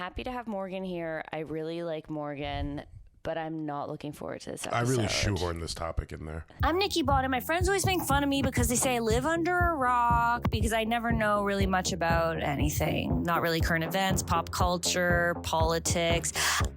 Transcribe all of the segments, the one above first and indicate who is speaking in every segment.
Speaker 1: happy to have Morgan here. I really like Morgan, but I'm not looking forward to this episode.
Speaker 2: I really shoehorned this topic in there.
Speaker 1: I'm Nikki Bott, and my friends always make fun of me because they say I live under a rock because I never know really much about anything. Not really current events, pop culture, politics.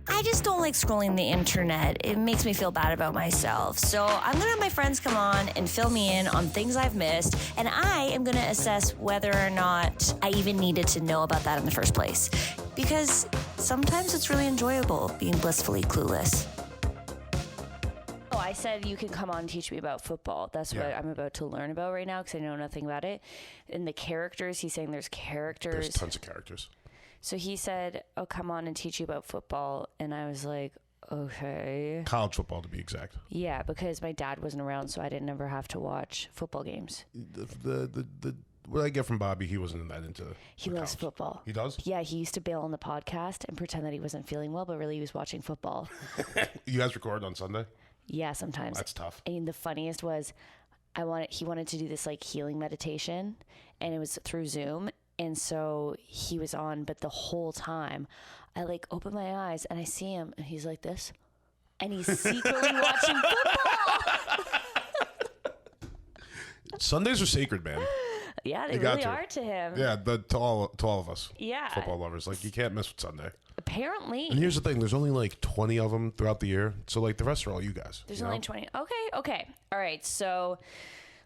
Speaker 1: I just don't like scrolling the internet. It makes me feel bad about myself. So I'm going to have my friends come on and fill me in on things I've missed, and I am going to assess whether or not I even needed to know about that in the first place. Because sometimes it's really enjoyable being blissfully clueless. Oh, I said you can come on and teach me about football. That's what I'm about to learn about right now because I know nothing about it. And the characters, he's saying there's characters.
Speaker 2: There's tons of characters.
Speaker 1: So he said, oh, come on and teach you about football. And I was like, okay.
Speaker 2: College football, to be exact.
Speaker 1: Yeah, because my dad wasn't around, so I didn't ever have to watch football games.
Speaker 2: What I get from Bobby, he wasn't that into.
Speaker 1: He loves football.
Speaker 2: He does?
Speaker 1: Yeah, he used to bail on the podcast and pretend that he wasn't feeling well, but really he was watching football.
Speaker 2: You guys record on Sunday?
Speaker 1: Yeah, sometimes.
Speaker 2: That's tough.
Speaker 1: And the funniest was, he wanted to do this like healing meditation, and it was through Zoom. And so he was on, but the whole time I like open my eyes and I see him and he's like this, and he's secretly watching football.
Speaker 2: Sundays are sacred, man.
Speaker 1: Yeah, they really are to him.
Speaker 2: Yeah, to all of us.
Speaker 1: Yeah.
Speaker 2: Football lovers. Like, you can't miss with Sunday.
Speaker 1: Apparently.
Speaker 2: And here's the thing. There's only like 20 of them throughout the year. So like the rest are all you guys.
Speaker 1: There's only 20. Okay. All right. So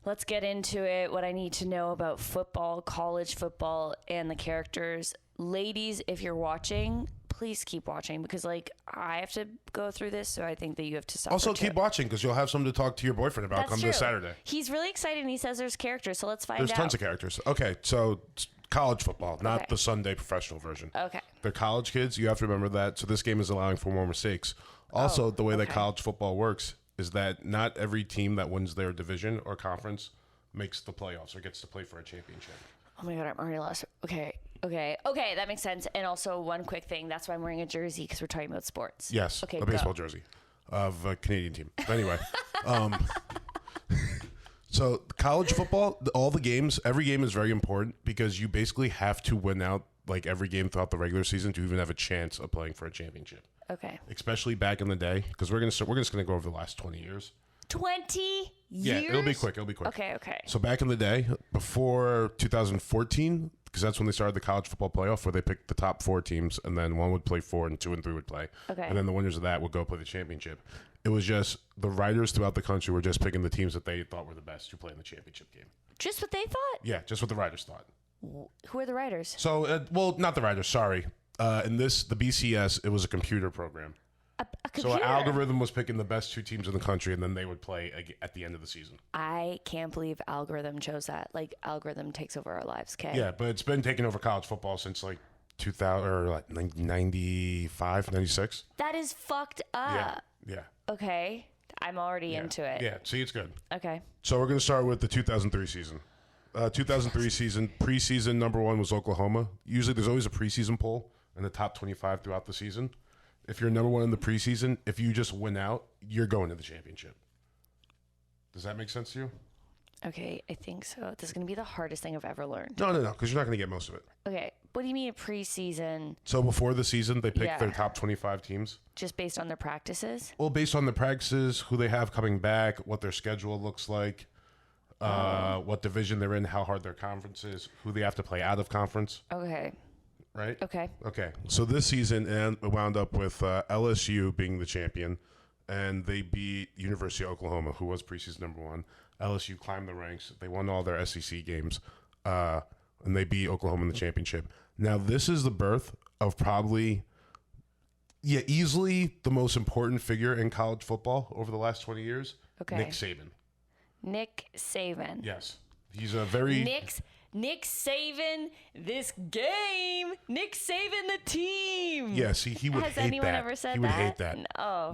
Speaker 1: let's get into it. What I need to know about football, college football, and the characters. Ladies, if you're watching, please keep watching because like I have to go through this, so I think that you have to suffer.
Speaker 2: Also, keep watching because you'll have something to talk to your boyfriend about come this Saturday.
Speaker 1: He's really excited and he says there's characters, so let's find out.
Speaker 2: There's tons of characters. Okay, so college football, not the Sunday professional version.
Speaker 1: Okay.
Speaker 2: They're college kids. You have to remember that. So this game is allowing for more mistakes. Also, the way that college football works is that not every team that wins their division or conference makes the playoffs or gets to play for a championship.
Speaker 1: Oh my God, I'm already lost. Okay, that makes sense. And also one quick thing, that's why I'm wearing a jersey because we're talking about sports.
Speaker 2: Yes, a baseball jersey of a Canadian team. But anyway, so college football, all the games, every game is very important because you basically have to win out like every game throughout the regular season to even have a chance of playing for a championship.
Speaker 1: Okay.
Speaker 2: Especially back in the day, because we're just going to go over the last 20 years.
Speaker 1: 20 years?
Speaker 2: Yeah, it'll be quick.
Speaker 1: Okay.
Speaker 2: So back in the day, before 2014, because that's when they started the college football playoff, where they picked the top 4 teams, and then 1 would play 4 and 2 and 3 would play.
Speaker 1: Okay.
Speaker 2: And then the winners of that would go play the championship. It was just the writers throughout the country were just picking the teams that they thought were the best to play in the championship game.
Speaker 1: Just what they thought?
Speaker 2: Yeah, just what the writers thought.
Speaker 1: Who are the writers?
Speaker 2: So, not the writers, sorry. In the BCS, it was a computer program.
Speaker 1: A computer?
Speaker 2: So an algorithm was picking the best 2 teams in the country, and then they would play at the end of the season.
Speaker 1: I can't believe algorithm chose that. Like, algorithm takes over our lives, okay?
Speaker 2: Yeah, but it's been taking over college football since like 2000 or like 95, 96.
Speaker 1: That is fucked up.
Speaker 2: Yeah.
Speaker 1: Okay. I'm already into it.
Speaker 2: Yeah, see, it's good.
Speaker 1: Okay.
Speaker 2: So we're going to start with the 2003 season. 2003 season, preseason number 1 was Oklahoma. Usually there's always a preseason poll in the top 25 throughout the season. If you're number 1 in the preseason, if you just win out, you're going to the championship. Does that make sense to you?
Speaker 1: Okay, I think so. This is going to be the hardest thing I've ever learned.
Speaker 2: No, because you're not going to get most of it.
Speaker 1: Okay, what do you mean a preseason?
Speaker 2: So before the season, they pick their top 25 teams.
Speaker 1: Just based on their practices?
Speaker 2: Well, based on the practices, who they have coming back, what their schedule looks like, what division they're in, how hard their conference is, who they have to play out of conference.
Speaker 1: Okay.
Speaker 2: Right?
Speaker 1: Okay.
Speaker 2: So this season, and it wound up with LSU being the champion, and they beat University of Oklahoma, who was preseason number 1. LSU climbed the ranks. They won all their SEC games, and they beat Oklahoma in the championship. Now, this is the birth of probably, easily the most important figure in college football over the last 20 years.
Speaker 1: Okay.
Speaker 2: Nick Saban.
Speaker 1: Nick Saban.
Speaker 2: Yes. He's a very...
Speaker 1: Nick Saban, this game. Nick Saban, the team.
Speaker 2: Yeah, see, he would hate that.
Speaker 1: Has anyone ever said that?
Speaker 2: He would hate that.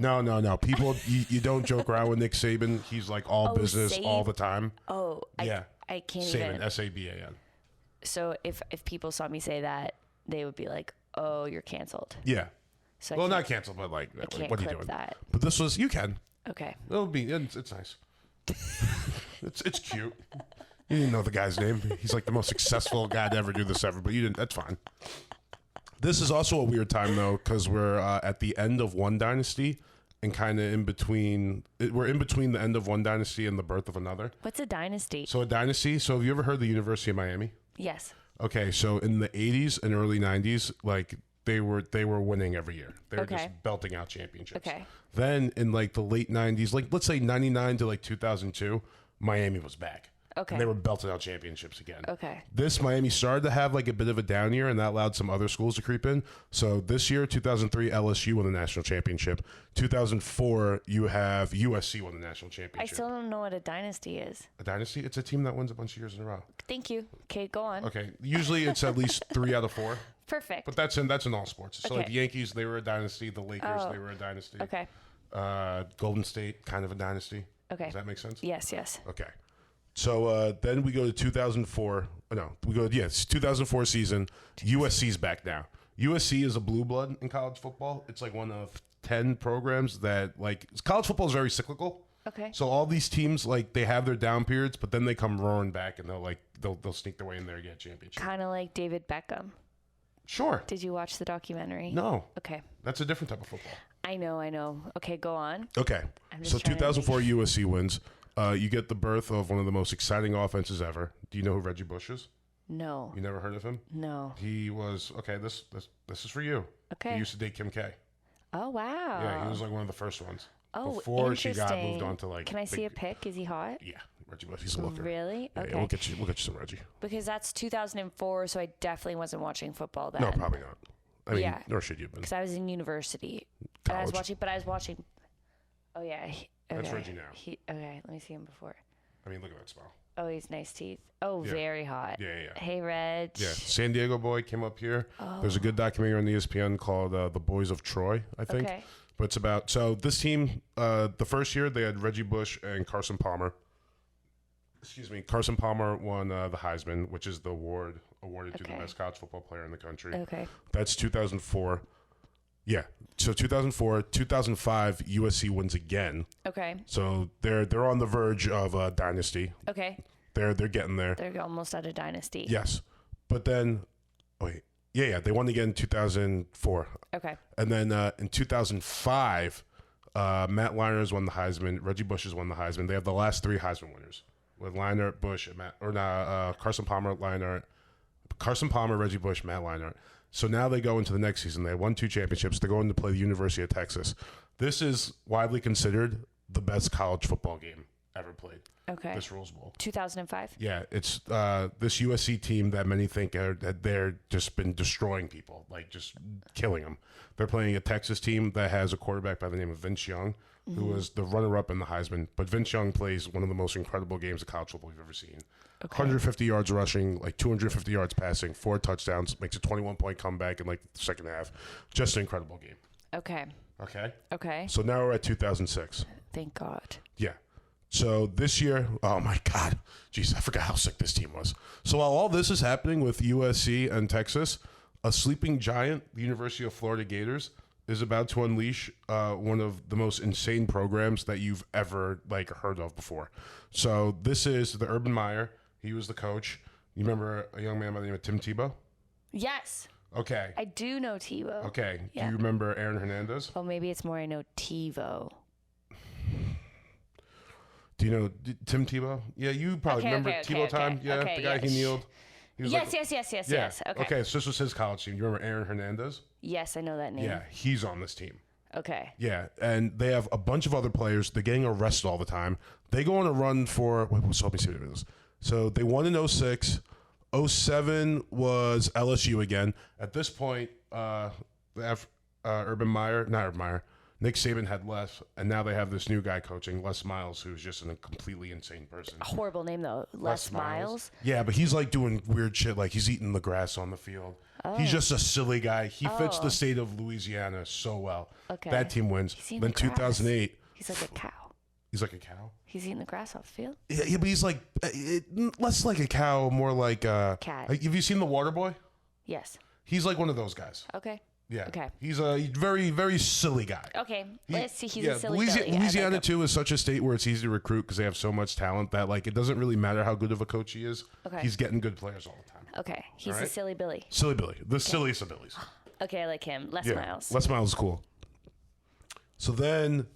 Speaker 2: No. People, you don't joke around with Nick Saban. He's like all business all the time.
Speaker 1: Oh,
Speaker 2: yeah.
Speaker 1: I can't
Speaker 2: Saban,
Speaker 1: even.
Speaker 2: S-A-B-A-N.
Speaker 1: So if people saw me say that, they would be like, "Oh, you're canceled."
Speaker 2: Yeah.
Speaker 1: So
Speaker 2: not canceled, but like, what are you doing?
Speaker 1: That.
Speaker 2: But this was, you can.
Speaker 1: Okay.
Speaker 2: It's nice. it's cute. You didn't know the guy's name. He's like the most successful guy to ever do this ever, but you didn't. That's fine. This is also a weird time, though, because we're at the end of one dynasty and kind of in between. We're in between the end of one dynasty and the birth of another.
Speaker 1: What's a dynasty?
Speaker 2: So a dynasty. So have you ever heard the University of Miami?
Speaker 1: Yes.
Speaker 2: Okay, so in the 80s and early 90s, like they were winning every year. They were just belting out championships.
Speaker 1: Okay.
Speaker 2: Then in like the late 90s, like let's say 99 to like 2002, Miami was back.
Speaker 1: Okay.
Speaker 2: And they were belting out championships again.
Speaker 1: Okay.
Speaker 2: This Miami started to have like a bit of a down year, and that allowed some other schools to creep in. So this year, 2003, LSU won the national championship. 2004, you have USC won the national championship.
Speaker 1: I still don't know what a dynasty is.
Speaker 2: A dynasty? It's a team that wins a bunch of years in a row.
Speaker 1: Thank you. Okay, go on.
Speaker 2: Okay. Usually it's at least 3 out of 4.
Speaker 1: Perfect.
Speaker 2: But that's in all sports. So like the Yankees, they were a dynasty. The Lakers, they were a dynasty.
Speaker 1: Okay.
Speaker 2: Golden State, kind of a dynasty.
Speaker 1: Okay.
Speaker 2: Does that make sense?
Speaker 1: Yes, yes.
Speaker 2: Okay. So then we go to 2004. It's 2004 season. USC's back now. USC is a blue blood in college football. It's like one of 10 programs that like college football is very cyclical.
Speaker 1: Okay.
Speaker 2: So all these teams like they have their down periods, but then they come roaring back and they'll sneak their way in there and get a championship.
Speaker 1: Kind of like David Beckham.
Speaker 2: Sure.
Speaker 1: Did you watch the documentary?
Speaker 2: No.
Speaker 1: Okay.
Speaker 2: That's a different type of football.
Speaker 1: I know. Okay, go on.
Speaker 2: Okay. So 2004 USC wins. You get the birth of one of the most exciting offenses ever. Do you know who Reggie Bush is?
Speaker 1: No.
Speaker 2: You never heard of him?
Speaker 1: No.
Speaker 2: He was This is for you.
Speaker 1: Okay.
Speaker 2: He used to date Kim K.
Speaker 1: Oh wow.
Speaker 2: Yeah, he was like one of the first ones.
Speaker 1: Oh,
Speaker 2: before she got moved on to like.
Speaker 1: Can I see a pic? Is he hot?
Speaker 2: Yeah, Reggie Bush. He's a looker.
Speaker 1: Really?
Speaker 2: Yeah,
Speaker 1: Okay.
Speaker 2: yeah, we'll get you some Reggie.
Speaker 1: Because that's 2004, so I definitely wasn't watching football then.
Speaker 2: No, probably not. I mean,
Speaker 1: Yeah.
Speaker 2: nor should you have been.
Speaker 1: Because I was in university. And I was
Speaker 2: College.
Speaker 1: watching. Oh yeah.
Speaker 2: That's
Speaker 1: okay.
Speaker 2: Reggie now.
Speaker 1: Okay, let me see him before.
Speaker 2: I mean, look at that smile.
Speaker 1: Oh, he's nice teeth. Oh,
Speaker 2: Yeah.
Speaker 1: very hot.
Speaker 2: Yeah.
Speaker 1: Hey, Reg.
Speaker 2: Yeah, San Diego boy came up here.
Speaker 1: Oh.
Speaker 2: There's a good documentary on ESPN called The Boys of Troy, I think.
Speaker 1: Okay.
Speaker 2: But it's about, so this team, the first year they had Reggie Bush and Carson Palmer. Excuse me. Carson Palmer won the Heisman, which is the award awarded to the best college football player in the country.
Speaker 1: Okay.
Speaker 2: That's 2004. Yeah. So 2004, 2005, USC wins again.
Speaker 1: Okay.
Speaker 2: So they're on the verge of a dynasty.
Speaker 1: Okay.
Speaker 2: They're getting there.
Speaker 1: They're almost at a dynasty.
Speaker 2: Yes. But then, they won again in 2004.
Speaker 1: Okay.
Speaker 2: And then in 2005, Matt Leinart's won the Heisman. Reggie Bush has won the Heisman. They have the last 3 Heisman winners with Leinart, Bush, and Carson Palmer, Reggie Bush, Matt Leinart. So now they go into the next season. They won 2 championships. They're going to play the University of Texas. This is widely considered the best college football game ever played.
Speaker 1: Okay.
Speaker 2: This Rose Bowl.
Speaker 1: 2005.
Speaker 2: Yeah, it's this USC team that many think that they're just been destroying people, like just killing them. They're playing a Texas team that has a quarterback by the name of Vince Young, who was the runner-up in the Heisman. But Vince Young plays one of the most incredible games of college football you've ever seen.
Speaker 1: Okay.
Speaker 2: 150 yards rushing, like 250 yards passing, 4 touchdowns, makes a 21-point comeback in like the second half. Just an incredible game.
Speaker 1: Okay.
Speaker 2: Okay. So now we're at 2006.
Speaker 1: Thank God.
Speaker 2: Yeah. So this year, oh my God, jeez, I forgot how sick this team was. So while all this is happening with USC and Texas, a sleeping giant, the University of Florida Gators, is about to unleash one of the most insane programs that you've ever like heard of before. So this is the Urban Meyer. He was the coach. You remember a young man by the name of Tim Tebow?
Speaker 1: Yes.
Speaker 2: Okay.
Speaker 1: I do know TiVo.
Speaker 2: Okay.
Speaker 1: Yeah.
Speaker 2: Do you remember Aaron Hernandez?
Speaker 1: Well, maybe it's more I know TiVo.
Speaker 2: Do you know Tim Tebow? Yeah, you probably remember Tebow time. Yeah, the guy he kneeled. He was
Speaker 1: yes. Okay.
Speaker 2: So this was his college team. You remember Aaron Hernandez?
Speaker 1: Yes, I know that name.
Speaker 2: Yeah, he's on this team.
Speaker 1: Okay.
Speaker 2: Yeah, and they have a bunch of other players. They're getting arrested all the time. They go on a run for. Let me see what it is. So they won in 06. 07 was LSU again. At this point, Urban Meyer, not Urban Meyer, Nick Saban had left, and now they have this new guy coaching, Les Miles, who's just a completely insane person.
Speaker 1: A horrible name, though. Les Miles?
Speaker 2: Yeah, but he's like doing weird shit, like he's eating the grass on the field. Oh. He's just a silly guy. He fits the state of Louisiana so well.
Speaker 1: Okay.
Speaker 2: That team wins. Then 2008.
Speaker 1: He's like a cow.
Speaker 2: He's like a cow?
Speaker 1: He's eating the grass off the field?
Speaker 2: Yeah, but he's like, less like a cow, more like a...
Speaker 1: Cat.
Speaker 2: Have you seen The Water Boy?
Speaker 1: Yes.
Speaker 2: He's like one of those guys.
Speaker 1: Okay.
Speaker 2: Yeah.
Speaker 1: Okay.
Speaker 2: He's a very, very silly guy.
Speaker 1: Okay. Let's see. He's a silly Billy.
Speaker 2: Louisiana, too, is such a state where it's easy to recruit because they have so much talent that, like, it doesn't really matter how good of a coach he is.
Speaker 1: Okay.
Speaker 2: He's getting good players all the time.
Speaker 1: Okay. He's a silly Billy.
Speaker 2: Silly Billy. The silliest of Billies.
Speaker 1: Okay, I like him. Les
Speaker 2: Yeah,
Speaker 1: Miles.
Speaker 2: Les Miles is cool. So then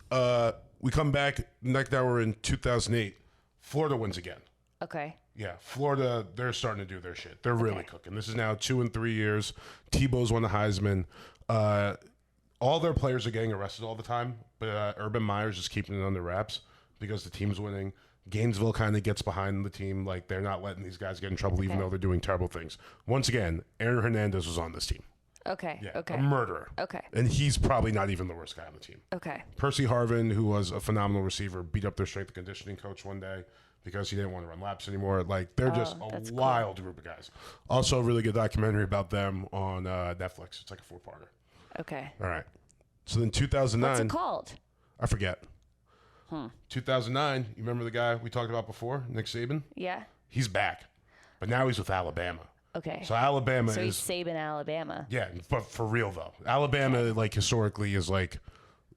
Speaker 2: we come back. Now we're in 2008. Florida wins again.
Speaker 1: Okay.
Speaker 2: Yeah, Florida, they're starting to do their shit. They're really cooking. This is now 2 and 3 years. Tebow's won the Heisman. All their players are getting arrested all the time, but Urban Meyer's just keeping it under wraps because the team's winning. Gainesville kind of gets behind the team. Like, they're not letting these guys get in trouble, even though they're doing terrible things. Once again, Aaron Hernandez was on this team.
Speaker 1: Okay.
Speaker 2: Yeah,
Speaker 1: Okay.
Speaker 2: a murderer.
Speaker 1: Okay.
Speaker 2: And he's probably not even the worst guy on the team.
Speaker 1: Okay.
Speaker 2: Percy Harvin, who was a phenomenal receiver, beat up their strength and conditioning coach one day because he didn't want to run laps anymore. Like, they're just a wild group of guys. Also, a really good documentary about them on Netflix. It's like a 4-parter.
Speaker 1: Okay.
Speaker 2: All right. So then 2009.
Speaker 1: What's it called?
Speaker 2: I forget. 2009, you remember the guy we talked about before, Nick Saban?
Speaker 1: Yeah.
Speaker 2: He's back. But now he's with Alabama.
Speaker 1: Okay.
Speaker 2: So Alabama
Speaker 1: So
Speaker 2: is...
Speaker 1: he's Saban, Alabama.
Speaker 2: Yeah, but for real, though. Alabama, like, historically is like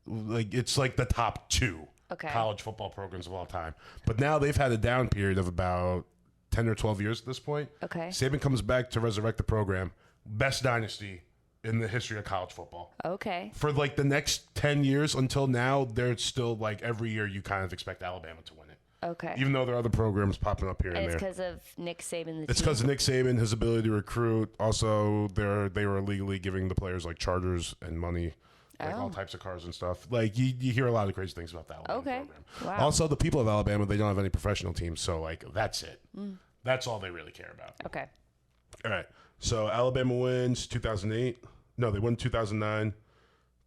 Speaker 2: it's like the top 2 college football programs of all time. But now they've had a down period of about 10 or 12 years at this point.
Speaker 1: Okay.
Speaker 2: Saban comes back to resurrect the program. Best dynasty in the history of college football.
Speaker 1: Okay.
Speaker 2: For like the next 10 years until now, they're still like every year you kind of expect Alabama to win it.
Speaker 1: Okay.
Speaker 2: Even though there are other programs popping up here and,
Speaker 1: And
Speaker 2: there.
Speaker 1: it's because of Nick Saban.
Speaker 2: It's because of Nick Saban, his ability to recruit. Also, they were illegally giving the players like chargers and money, like all types of cars and stuff. Like you hear a lot of crazy things about the Alabama program.
Speaker 1: Wow.
Speaker 2: Also, the people of Alabama, they don't have any professional teams, so like that's it. That's all they really care about.
Speaker 1: Okay.
Speaker 2: All right. So Alabama wins 2008. No, they won 2009,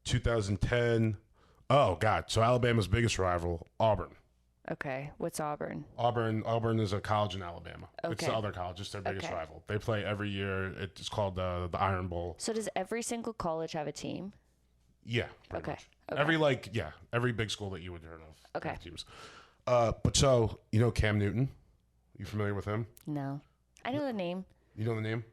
Speaker 2: 2010. Oh God! So Alabama's biggest rival, Auburn.
Speaker 1: Okay. What's Auburn?
Speaker 2: Auburn is a college in Alabama.
Speaker 1: Okay.
Speaker 2: It's the other college. It's their biggest rival. They play every year. It's called the Iron Bowl.
Speaker 1: So does every single college have a team?
Speaker 2: Yeah, pretty much.
Speaker 1: Okay.
Speaker 2: Every big school that you would heard of.
Speaker 1: Okay.
Speaker 2: Have teams. But so you know Cam Newton. You familiar with him?
Speaker 1: No. I know the name.
Speaker 2: You know the name?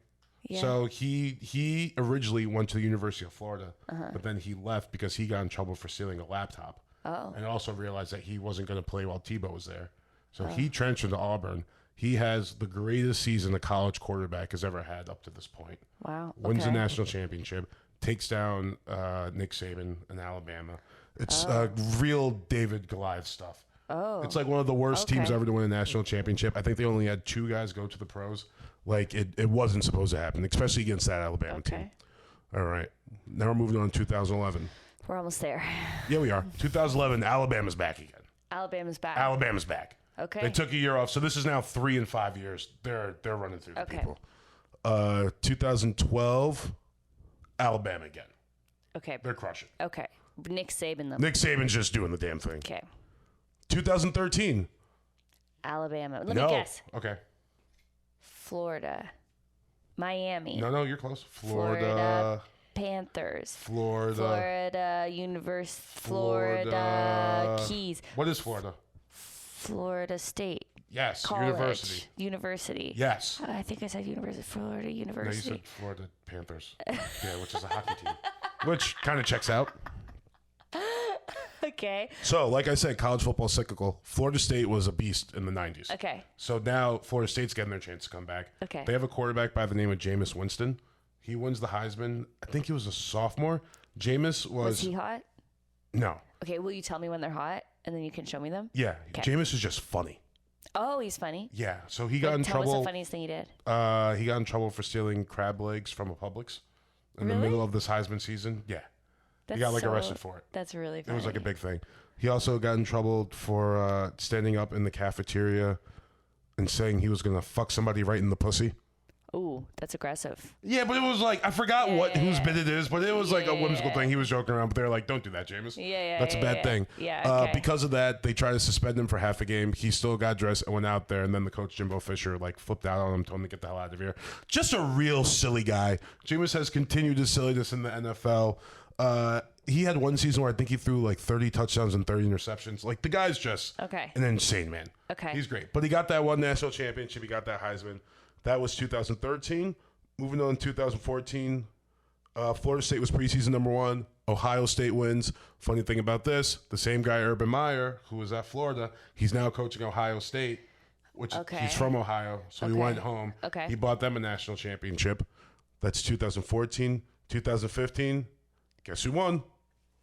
Speaker 1: Yeah.
Speaker 2: So he originally went to the University of Florida, but then he left because he got in trouble for stealing a laptop.
Speaker 1: Oh.
Speaker 2: And also realized that he wasn't going to play while Tebow was there. So he transferred to Auburn. He has the greatest season a college quarterback has ever had up to this point.
Speaker 1: Wow.
Speaker 2: Wins the national championship, takes down Nick Saban in Alabama. It's real David Goliath stuff.
Speaker 1: Oh.
Speaker 2: It's like one of the worst teams ever to win a national championship. I think they only had 2 guys go to the pros. Like, it wasn't supposed to happen, especially against that Alabama team. All right. Now we're moving on to 2011.
Speaker 1: We're almost there.
Speaker 2: Yeah, we are. 2011, Alabama's back again.
Speaker 1: Alabama's back.
Speaker 2: Alabama's back.
Speaker 1: Okay.
Speaker 2: They took a year off, so this is now 3 and 5 years. They're running through the people. 2012, Alabama again.
Speaker 1: Okay.
Speaker 2: They're crushing.
Speaker 1: Okay. Nick Saban, though.
Speaker 2: Nick Saban's just doing the damn thing.
Speaker 1: Okay.
Speaker 2: 2013.
Speaker 1: Alabama. Let me guess.
Speaker 2: Okay.
Speaker 1: Florida. Miami.
Speaker 2: No, you're close.
Speaker 1: Florida Panthers. Florida University. Florida Keys.
Speaker 2: What is Florida?
Speaker 1: Florida State.
Speaker 2: Yes,
Speaker 1: College.
Speaker 2: University.
Speaker 1: University.
Speaker 2: Yes.
Speaker 1: I think I said university. Florida
Speaker 2: No, you
Speaker 1: University.
Speaker 2: said Florida Panthers. Yeah, which is a hockey team. Which kind of checks out.
Speaker 1: Okay.
Speaker 2: So, like I said, college football is cyclical. Florida State was a beast in the 90s.
Speaker 1: Okay.
Speaker 2: So now Florida State's getting their chance to come back.
Speaker 1: Okay.
Speaker 2: They have a quarterback by the name of Jameis Winston. He wins the Heisman. I think he was a sophomore. Jameis
Speaker 1: Was he hot?
Speaker 2: No.
Speaker 1: Okay, will you tell me when they're hot and then you can show me them?
Speaker 2: Yeah.
Speaker 1: Okay.
Speaker 2: Jameis is just funny.
Speaker 1: Oh, he's funny.
Speaker 2: Yeah. So he got in
Speaker 1: Tell us
Speaker 2: trouble.
Speaker 1: the funniest thing he did.
Speaker 2: He got in trouble for stealing crab legs from a Publix in the
Speaker 1: Really?
Speaker 2: middle of this Heisman season. Yeah. He got arrested for it.
Speaker 1: That's really funny.
Speaker 2: It was like a big thing. He also got in trouble for standing up in the cafeteria and saying he was going to fuck somebody right in the pussy.
Speaker 1: Ooh, that's aggressive.
Speaker 2: Yeah, but it was like, I forgot whose bit it is, but it was like a whimsical thing. He was joking around, but they're like, don't do that, Jameis. That's a bad thing.
Speaker 1: Yeah, okay.
Speaker 2: Because of that, they tried to suspend him for half a game. He still got dressed and went out there, and then the coach, Jimbo Fisher, like flipped out on him, told him to get the hell out of here. Just a real silly guy. Jameis has continued his silliness in the NFL. He had one season where I think he threw like 30 touchdowns and 30 interceptions. Like, the guy's just an insane man.
Speaker 1: Okay.
Speaker 2: He's great. But he got that one national championship. He got that Heisman. That was 2013. Moving on, 2014, Florida State was preseason number 1. Ohio State wins. Funny thing about this, the same guy, Urban Meyer, who was at Florida, he's now coaching Ohio State, which he's from Ohio, so he went home.
Speaker 1: Okay.
Speaker 2: He bought them a national championship. That's 2014. 2015, guess who won?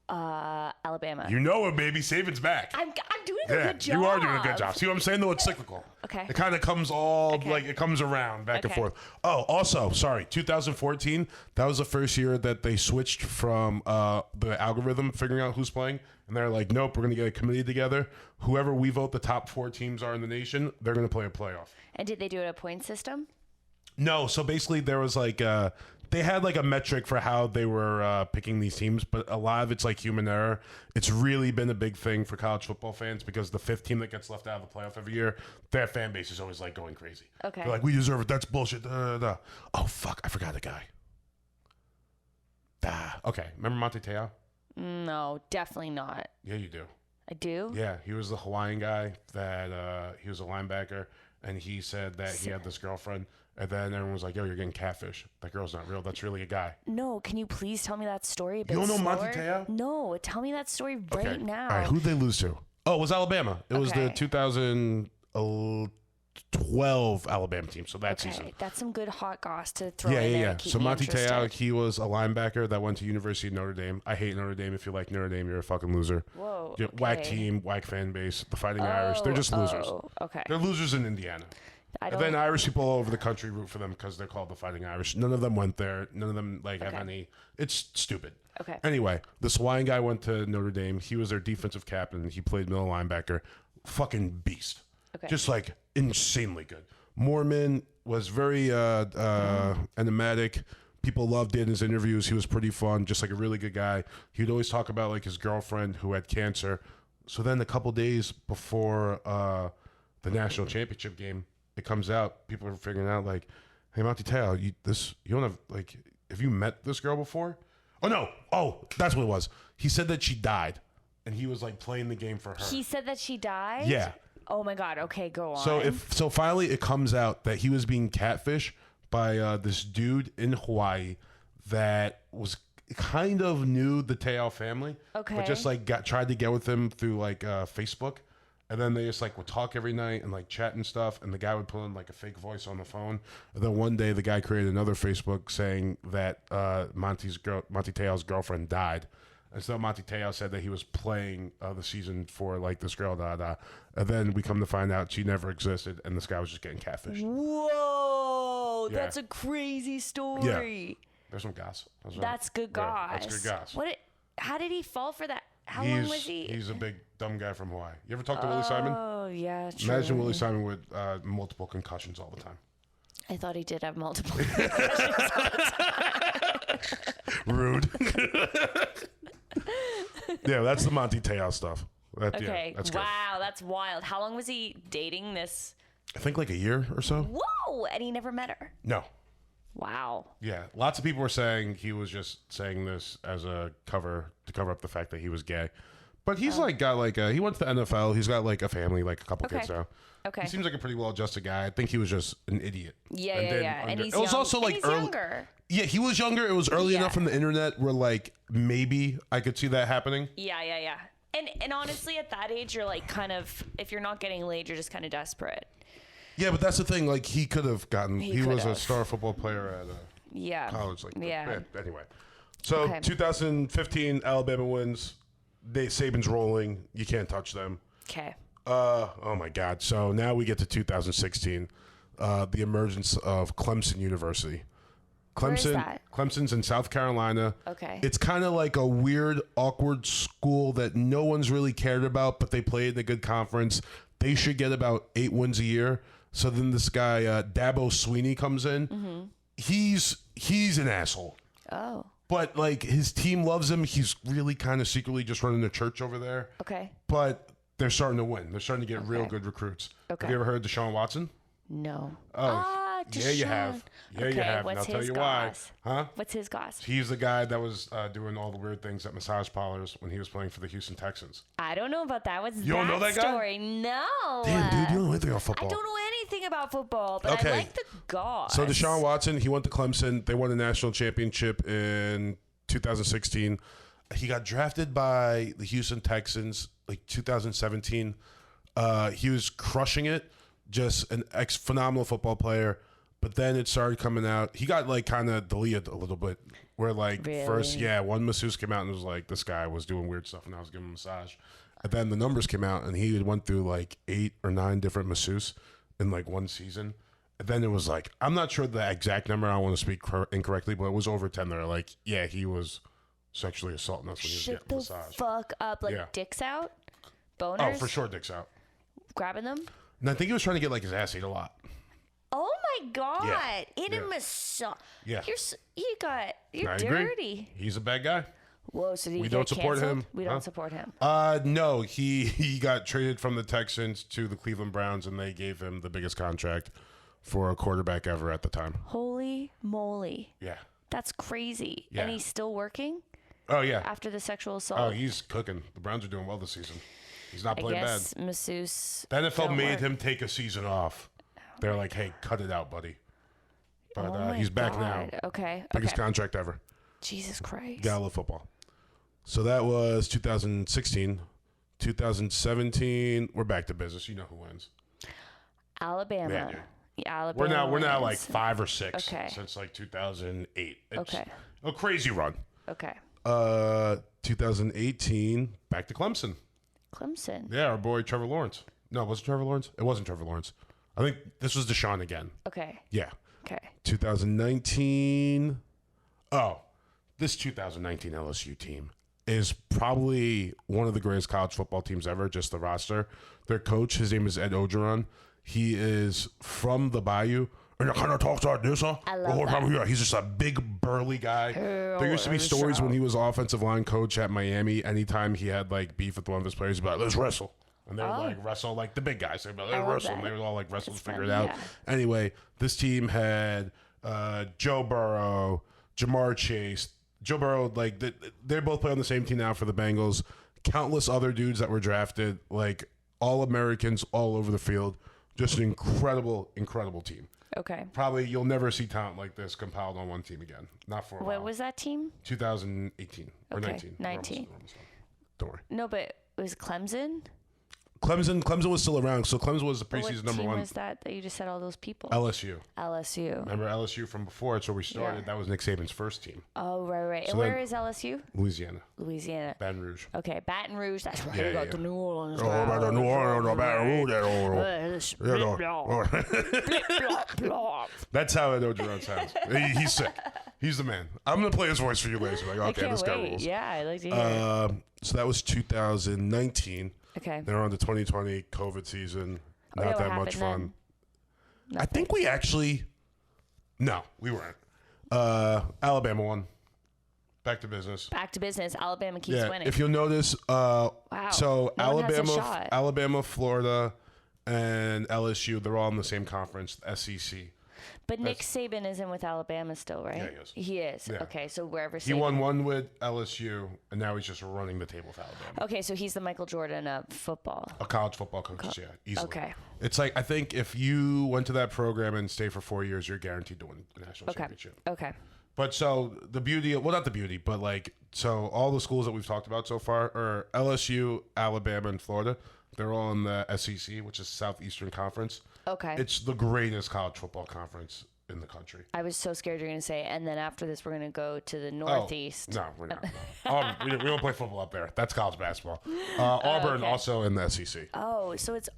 Speaker 1: Alabama.
Speaker 2: You know it, baby. Saban's back.
Speaker 1: I'm doing a good job.
Speaker 2: You are doing a good job. See what I'm saying, though? It's cyclical.
Speaker 1: Okay.
Speaker 2: It kind of comes it comes around back and forth. Oh, also, sorry, 2014, that was the first year that they switched from the algorithm figuring out who's playing. And they're like, nope, we're going to get a committee together. Whoever we vote the top 4 teams are in the nation, they're going to play a playoff.
Speaker 1: And did they do it a point system?
Speaker 2: No, so basically there was like they had like a metric for how they were picking these teams, but a lot of it's like human error. It's really been a big thing for college football fans because the 5th team that gets left out of the playoff every year, their fan base is always like going crazy.
Speaker 1: Okay.
Speaker 2: They're like, we deserve it. That's bullshit. Da, da, da. Oh, fuck. I forgot the guy. Okay. Remember Monte Teo?
Speaker 1: No, definitely not.
Speaker 2: Yeah, you do.
Speaker 1: I do?
Speaker 2: Yeah, he was the Hawaiian guy that he was a linebacker, and he said that he had this girlfriend. And then everyone was like, yo, you're getting catfish. That girl's not real. That's really a guy.
Speaker 1: No, can you please tell me that story a bit
Speaker 2: You don't know
Speaker 1: slower?
Speaker 2: Monte Teo?
Speaker 1: No, tell me that story right now.
Speaker 2: All right, who'd they lose to? Oh, it was Alabama. It was the 2012 Alabama team, so that season.
Speaker 1: That's some good hot goss to throw in there.
Speaker 2: Yeah.
Speaker 1: To keep
Speaker 2: So
Speaker 1: me
Speaker 2: Monte Teo,
Speaker 1: interested.
Speaker 2: he was a linebacker that went to University of Notre Dame. I hate Notre Dame. If you like Notre Dame, you're a fucking loser.
Speaker 1: Whoa.
Speaker 2: Yeah, whack team, whack fan base. The Fighting Irish, they're just losers.
Speaker 1: Oh, okay.
Speaker 2: They're losers in Indiana. And then Irish people all over the country root for them because they're called the Fighting Irish. None of them went there. None of them have any. It's stupid.
Speaker 1: Okay.
Speaker 2: Anyway, this Hawaiian guy went to Notre Dame. He was their defensive captain. He played middle linebacker. Fucking beast.
Speaker 1: Okay.
Speaker 2: Just like insanely good. Mormon was very enigmatic. People loved it in his interviews. He was pretty fun. Just like a really good guy. He'd always talk about like his girlfriend who had cancer. So then a couple days before the national championship game, it comes out, people are figuring out like, hey, Monte Teo, you don't have like, have you met this girl before? Oh, that's what it was. He said that she died, and he was like playing the game for her.
Speaker 1: He said that she died?
Speaker 2: Yeah.
Speaker 1: Oh my God. Okay, go on.
Speaker 2: So finally it comes out that he was being catfished by this dude in Hawaii that was kind of knew the Teo family.
Speaker 1: Okay.
Speaker 2: But just like tried to get with him through like Facebook. And then they just like would talk every night and like chat and stuff. And the guy would put in like a fake voice on the phone. And then one day the guy created another Facebook saying that Monte Teo's girlfriend died. And so Monte Teo said that he was playing the season for like this girl, And then we come to find out she never existed. And this guy was just getting catfished.
Speaker 1: Whoa,
Speaker 2: Yeah.
Speaker 1: that's a crazy story.
Speaker 2: Yeah. There's some goss.
Speaker 1: That's good goss.
Speaker 2: Yeah, that's good goss.
Speaker 1: How did he fall for that? How long was he?
Speaker 2: He's a big dumb guy from Hawaii. You ever talk to Willie Simon?
Speaker 1: Oh, yeah, true.
Speaker 2: Imagine Willie Simon with multiple concussions all the time.
Speaker 1: I thought he did have multiple.
Speaker 2: Rude. Yeah, that's the Monte Teo stuff.
Speaker 1: Okay,
Speaker 2: that's good.
Speaker 1: wow, that's wild. How long was he dating this?
Speaker 2: I think like a year or so.
Speaker 1: Whoa, and he never met her.
Speaker 2: No.
Speaker 1: Wow.
Speaker 2: Yeah, lots of people were saying he was just saying this as a cover to cover up the fact that he was gay. But he's like got like he went to the NFL. He's got like a family, like a couple kids now.
Speaker 1: Okay.
Speaker 2: He seems like a pretty well-adjusted guy. I think he was just an idiot.
Speaker 1: Yeah. And he's
Speaker 2: it was
Speaker 1: young.
Speaker 2: also like
Speaker 1: he's
Speaker 2: early.
Speaker 1: Younger.
Speaker 2: Yeah, he was younger. It was early enough in the internet where like maybe I could see that happening.
Speaker 1: Yeah. And honestly, at that age, you're like kind of, if you're not getting laid, you're just kind of desperate.
Speaker 2: Yeah, but that's the thing. Like he could have gotten. He was a star football player at college. Like anyway, so 2015 Alabama wins. Saban's rolling. You can't touch them.
Speaker 1: Okay.
Speaker 2: Oh my God. So now we get to 2016. The emergence of Clemson University.
Speaker 1: Where is that?
Speaker 2: Clemson's in South Carolina.
Speaker 1: Okay.
Speaker 2: It's kind of like a weird, awkward school that no one's really cared about, but they played in a good conference. They should get about 8 wins a year. So then this guy, Dabo Sweeney, comes in. Mm-hmm. He's an asshole.
Speaker 1: Oh.
Speaker 2: But like his team loves him. He's really kind of secretly just running a church over there.
Speaker 1: Okay.
Speaker 2: But they're starting to win. They're starting to get real good recruits.
Speaker 1: Okay.
Speaker 2: Have you ever heard of Deshaun Watson?
Speaker 1: No.
Speaker 2: Yeah, you have. Yeah, you have. And I'll tell you why. Huh?
Speaker 1: What's his goss?
Speaker 2: He's the guy that was doing all the weird things at massage parlors when he was playing for the Houston Texans.
Speaker 1: I don't know about that. What's
Speaker 2: You don't know that guy?
Speaker 1: story? No.
Speaker 2: Damn, dude, you don't know anything about
Speaker 1: I
Speaker 2: football.
Speaker 1: don't know anything about football, but I like the goss.
Speaker 2: So Deshaun Watson, he went to Clemson. They won the national championship in 2016. He got drafted by the Houston Texans like 2017. He was crushing it. Just an phenomenal football player. But then it started coming out. He got like kind of deleted a little bit. Where like first, one masseuse came out and was like, this guy was doing weird stuff and I was giving him a massage. And then the numbers came out and he went through like 8 or 9 different masseuses in like one season. And then it was like, I'm not sure the exact number. I don't want to speak incorrectly, but it was over 10. They're like, yeah, he was sexually assaulting us when he was getting a massage.
Speaker 1: Shut the fuck up. Like dicks out? Boners?
Speaker 2: Oh, for sure, dicks out.
Speaker 1: Grabbing them?
Speaker 2: And I think he was trying to get like his ass ate a lot.
Speaker 1: Oh my God! In a massage.
Speaker 2: Yeah.
Speaker 1: You're dirty.
Speaker 2: He's a bad guy.
Speaker 1: Whoa! So
Speaker 2: we don't support him.
Speaker 1: We don't support him.
Speaker 2: No. He got traded from the Texans to the Cleveland Browns, and they gave him the biggest contract for a quarterback ever at the time.
Speaker 1: Holy moly!
Speaker 2: Yeah.
Speaker 1: That's crazy.
Speaker 2: Yeah.
Speaker 1: And he's still working.
Speaker 2: Oh yeah.
Speaker 1: After the sexual assault.
Speaker 2: Oh, he's cooking. The Browns are doing well this season. He's not playing bad.
Speaker 1: Masseuse.
Speaker 2: The NFL made him take a season off. They're like, hey, cut it out, buddy. But he's back now.
Speaker 1: Okay.
Speaker 2: Biggest contract ever.
Speaker 1: Jesus Christ.
Speaker 2: Gotta love football. So that was 2016. 2017, we're back to business. You know who wins.
Speaker 1: Alabama. Yeah, Alabama.
Speaker 2: We're now like 5 or 6 since like 2008. It's a crazy run.
Speaker 1: Okay.
Speaker 2: 2018, back to Clemson.
Speaker 1: Clemson.
Speaker 2: Yeah, our boy Trevor Lawrence. No, was it Trevor Lawrence? It wasn't Trevor Lawrence. I think this was Deshaun again.
Speaker 1: Okay.
Speaker 2: Yeah.
Speaker 1: Okay.
Speaker 2: 2019. Oh, this 2019 LSU team is probably one of the greatest college football teams ever, just the roster. Their coach, his name is Ed Ogeron. He is from the Bayou. And it kind of talks like this, huh?
Speaker 1: I love that.
Speaker 2: He's just a big, burly guy. There used to be stories when he was offensive line coach at Miami. Anytime he had like beef with one of his players, he'd be like, let's wrestle. And they would like wrestle like the big guys. They'd be like, let's wrestle. And they would all like wrestle to figure it out. Yeah. Anyway, this team had Joe Burrow, Jamar Chase. Joe Burrow, like they both play on the same team now for the Bengals. Countless other dudes that were drafted, like all Americans all over the field. Just an incredible, incredible team.
Speaker 1: Okay.
Speaker 2: Probably you'll never see talent like this compiled on one team again. Not for a while.
Speaker 1: What was that team?
Speaker 2: 2018 or 19.
Speaker 1: 19.
Speaker 2: Don't worry.
Speaker 1: No, but it was Clemson?
Speaker 2: Clemson was still around. So Clemson was the preseason number 1.
Speaker 1: What team was that you just said all those people?
Speaker 2: LSU.
Speaker 1: Remember
Speaker 2: LSU from before? It's where we started. Yeah. That was Nick Saban's first team.
Speaker 1: Oh, right. So and where is LSU?
Speaker 2: Louisiana.
Speaker 1: Baton
Speaker 2: Rouge.
Speaker 1: Okay, Baton Rouge. That's where they got the New Orleans.
Speaker 2: Oh, about the New Orleans, Baton Rouge. That's how Ed Ogeron sounds. He's sick. He's the man. I'm going to play his voice for you later. Like, okay, this guy rules.
Speaker 1: Yeah, I'd like to hear it.
Speaker 2: So that was 2019.
Speaker 1: Okay.
Speaker 2: They're on the 2020 COVID season. Not that much fun. I think we actually... No, we weren't. Alabama won. Back to business.
Speaker 1: Alabama keeps winning.
Speaker 2: If you'll notice,
Speaker 1: wow.
Speaker 2: So Alabama, Florida, and LSU, they're all in the same conference, the SEC.
Speaker 1: But Nick Saban isn't with Alabama still, right?
Speaker 2: Yeah, he is.
Speaker 1: He is. Yeah. Okay, so wherever Saban...
Speaker 2: He won one with LSU, and now he's just running the table with Alabama.
Speaker 1: Okay, so he's the Michael Jordan of football.
Speaker 2: A college football coach, yeah, easily.
Speaker 1: Okay.
Speaker 2: It's like, I think if you went to that program and stayed for 4 years, you're guaranteed to win the national championship.
Speaker 1: Okay.
Speaker 2: But so the beauty, well, not the beauty, but like, so all the schools that we've talked about so far are LSU, Alabama, and Florida. They're all in the SEC, which is Southeastern Conference.
Speaker 1: Okay.
Speaker 2: It's the greatest college football conference in the country.
Speaker 1: I was so scared you were going to say, and then after this, we're going to go to the Northeast.
Speaker 2: No, we're not. No. We don't play football up there. That's college basketball. Auburn also in the SEC.
Speaker 1: Oh, so it's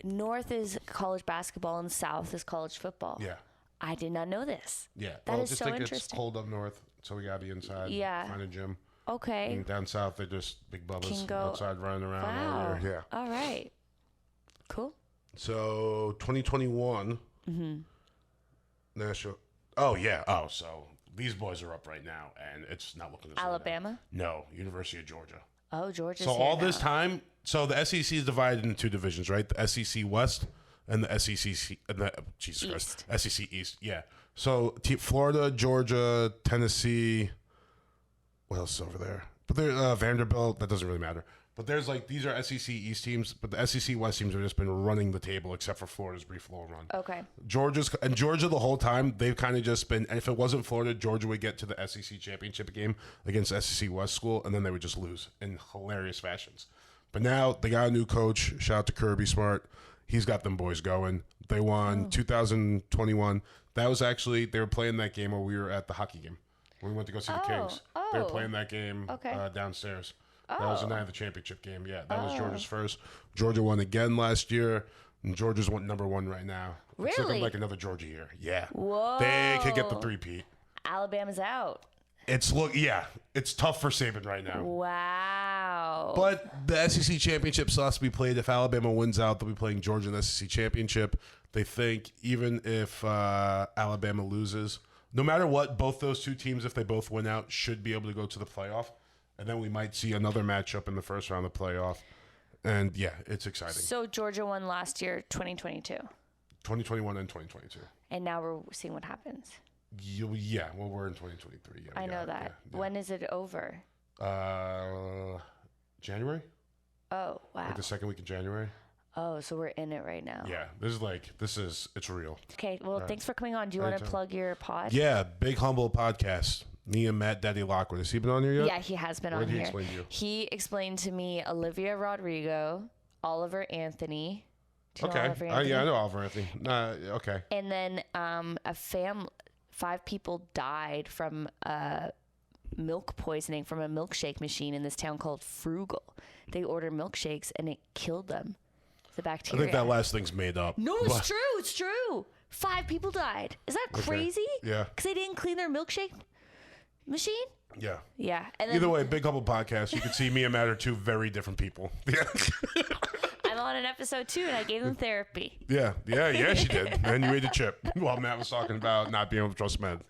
Speaker 1: North is college basketball and South is college football.
Speaker 2: Yeah.
Speaker 1: I did not know this.
Speaker 2: Yeah.
Speaker 1: That is
Speaker 2: just
Speaker 1: so
Speaker 2: think
Speaker 1: interesting.
Speaker 2: It's cold up north, so we got to be inside.
Speaker 1: Yeah.
Speaker 2: Find a gym.
Speaker 1: Okay.
Speaker 2: And down south, they're just big bubbas outside running around.
Speaker 1: Wow.
Speaker 2: All year. Yeah.
Speaker 1: All right. Cool.
Speaker 2: So 2021. Mm-hmm. National. Oh, yeah. Oh, so these boys are up right now, and it's not looking as good.
Speaker 1: Alabama?
Speaker 2: No, University of Georgia.
Speaker 1: Oh, Georgia.
Speaker 2: So all this time, so the SEC is divided into 2 divisions, right? The SEC West and the SEC East. SEC East. Yeah. So Florida, Georgia, Tennessee. What else is over there? But there, Vanderbilt. That doesn't really matter. But there's like, these are SEC East teams, but the SEC West teams have just been running the table, except for Florida's brief little run.
Speaker 1: Okay.
Speaker 2: Georgia the whole time, they've kind of just been, and if it wasn't Florida, Georgia would get to the SEC championship game against SEC West school, and then they would just lose in hilarious fashions. But now they got a new coach. Shout out to Kirby Smart. He's got them boys going. They won 2021. That was actually, they were playing that game where we were at the hockey game. When we went to go see the Kings. They were playing that game downstairs. That was the night of the championship game. Yeah, that was Georgia's first. Georgia won again last year, and Georgia's number one right now. It's looking like another Georgia year. Yeah.
Speaker 1: Whoa.
Speaker 2: They could get the three-peat.
Speaker 1: Alabama's out.
Speaker 2: It's tough for Saban right now.
Speaker 1: Wow.
Speaker 2: But the SEC championship still has to be played. If Alabama wins out, they'll be playing Georgia in the SEC championship. They think even if Alabama loses, no matter what, both those two teams, if they both win out, should be able to go to the playoff. And then we might see another matchup in the first round of the playoff. And yeah, it's exciting.
Speaker 1: So Georgia won last year, 2022.
Speaker 2: 2021 and 2022.
Speaker 1: And now we're seeing what happens.
Speaker 2: Yeah, well, we're in 2023. Yeah,
Speaker 1: I know that. Yeah. When is it over?
Speaker 2: January.
Speaker 1: Oh, wow.
Speaker 2: Like the second week of January.
Speaker 1: Oh, so we're in it right now.
Speaker 2: Yeah, it's real.
Speaker 1: Okay, well, thanks for coming on. Do you want to plug your pod?
Speaker 2: Yeah, Big Humble Podcast. Me and Matt Daddy Lockwood. Has he been on here yet?
Speaker 1: Yeah, he has been on here. What did he explain to you? He explained to me Olivia Rodrigo, Oliver Anthony. Do you know Oliver Anthony?
Speaker 2: Yeah, I know Oliver Anthony. Okay.
Speaker 1: And then 5 people died from milk poisoning from a milkshake machine in this town called Frugal. They ordered milkshakes and it killed them. The bacteria.
Speaker 2: I think that last thing's made up.
Speaker 1: No, it's true. It's true. 5 people died. Is that crazy?
Speaker 2: Yeah.
Speaker 1: Because they didn't clean their milkshake machine?
Speaker 2: Yeah.
Speaker 1: Yeah. And then,
Speaker 2: either way, Big Humble Podcast. You can see me and Matt are 2 very different people. Yeah.
Speaker 1: I'm on an episode 2 and I gave them therapy.
Speaker 2: Yeah, she did. And you ate a chip while Matt was talking about not being able to trust men.